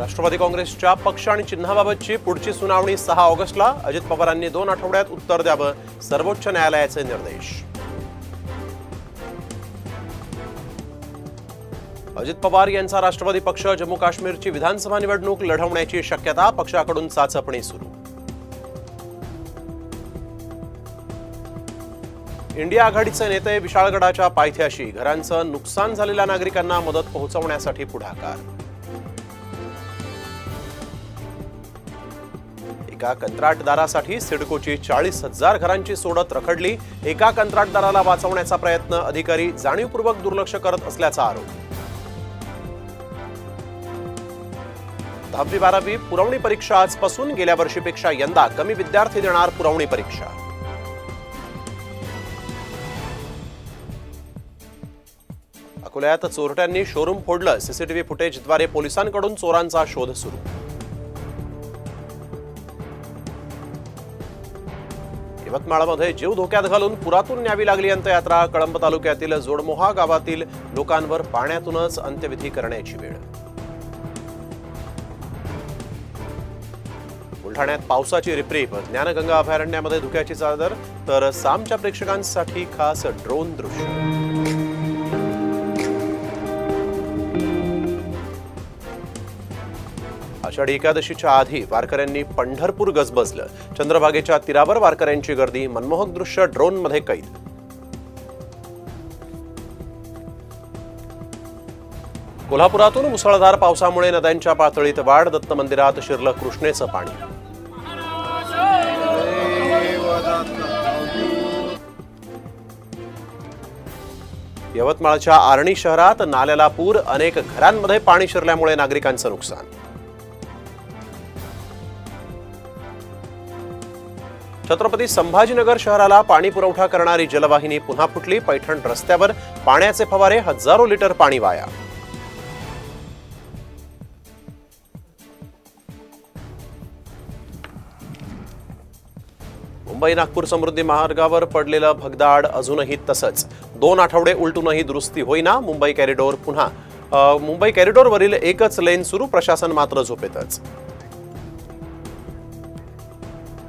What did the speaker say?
राष्ट्रवादी काँग्रेसच्या पक्ष आणि चिन्हाबाबतची पुढची सुनावणी 6 ऑगस्टला। अजित पवारांनी 2 आठवड्यात उत्तर द्यावं, सर्वोच्च न्यायालयाचे निर्देश। अजित पवार यांचा राष्ट्रवादी पक्ष जम्मू काश्मीरची विधानसभा निवडणूक लढवण्याची शक्यता, पक्षाकडून चाचपणी सुरू। इंडिया आघाडीचे नेते विशाळगडाच्या पायथ्याशी घरांचं नुकसान झालेल्या नागरिकांना मदत पोहोचवण्यासाठी पुढाकार। एका कंत्राटदारासाठी सिडकोची 40,000 घरांची सोडत रखडली। एका कंत्राटदाराला वाचवण्याचा प्रयत्न, अधिकारी जाणीवपूर्वक दुर्लक्ष करत असल्याचा आरोप। 10वी-12वी पुरवणी परीक्षा आजपासून, गेल्या वर्षीपेक्षा यंदा कमी विद्यार्थी देणार पुरवणी परीक्षा। अकोल्यात चोरट्यांनी शोरूम फोडलं, सीसीटीव्ही फुटेजद्वारे पोलिसांकडून चोरांचा शोध सुरू। यवतमाळमध्ये जीव धोक्यात घालून पुरातून न्यावी लागली अंत्ययात्रा। कळंब तालुक्यातील जोडमोहा गावातील लोकांवर पाण्यातूनच अंत्यविधी करण्याची वेळ। बुलढाण्यात पावसाची रिपरिप, ज्ञानगंगा अभयारण्यामध्ये धुक्याची चादर, तर सामच्या प्रेक्षकांसाठी खास ड्रोन दृश्य। आषाढी एकादशीच्या आधी वारकऱ्यांनी पंढरपूर गजबजलं। चंद्रभागेच्या तीरावर वारकऱ्यांची गर्दी, मनमोहक दृश्य ड्रोनमध्ये कैद। कोल्हापुरातून मुसळधार पावसामुळे नद्यांच्या पातळीत वाढ, दत्त मंदिरात शिरलं कृष्णेचं पाणी। यवतमाळच्या आर्णी शहरात नाल्याला पूर, अनेक घरांमध्ये पाणी शिरल्यामुळे नागरिकांचं नुकसान। छत्रपती संभाजीनगर शहराला पाणी पुरवठा करणारी जलवाहिनी पुन्हा फुटली। पैठण रस्त्यावर पाण्याचे फवारे, हजारो लिटर पाणी वाया। मुंबई नागपूर समृद्धी महामार्गावर पडलेलं भगदाड अजूनही तसंच, 2 आठवडे उलटूनही दुरुस्ती होईना। मुंबई कॉरिडॉरवरील एकच लेन सुरू, प्रशासन मात्र झोपेतच।